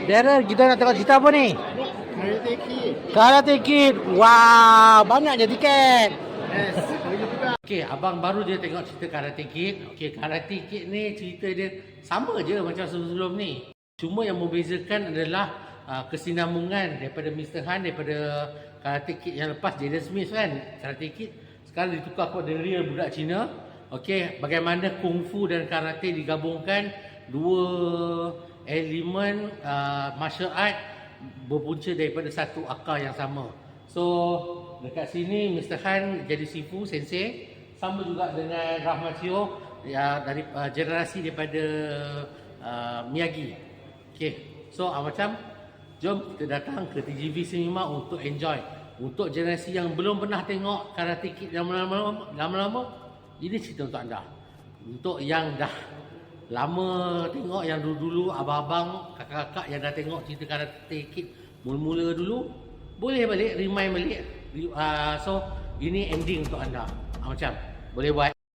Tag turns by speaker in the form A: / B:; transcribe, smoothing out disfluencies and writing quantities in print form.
A: Darren, kita nak tengok cerita apa ni?
B: Karate Kid.
A: Karate Kid. Wow, banyaknya tiket.
B: Yes.
A: Okey, abang baru je tengok cerita Karate Kid. Okey, Karate Kid ni cerita dia sama je macam sebelum ni. Cuma yang membezakan adalah kesinambungan daripada Mr. Han daripada Karate Kid yang lepas, Jaden Smith kan. Karate Kid sekarang ditukar kepada real budak Cina. Okey, bagaimana kungfu dan karate digabungkan, dua elemen martial art berpunca daripada satu akar yang sama. So, dekat sini Mr. Han jadi Sifu Sensei, sama juga dengan Rahmatio ya, dari generasi daripada Miyagi. Okey. So, macam jom kita datang ke TGV Cinema untuk enjoy. Untuk generasi yang belum pernah tengok Karate Kid lama-lama, ini cerita untuk anda. Untuk yang dah lama tengok, yang dulu-dulu abang-abang, kakak-kakak yang dah tengok cerita Karate Kid mula-mula dulu, boleh balik, remind balik. So, ini ending untuk anda. Macam boleh buat.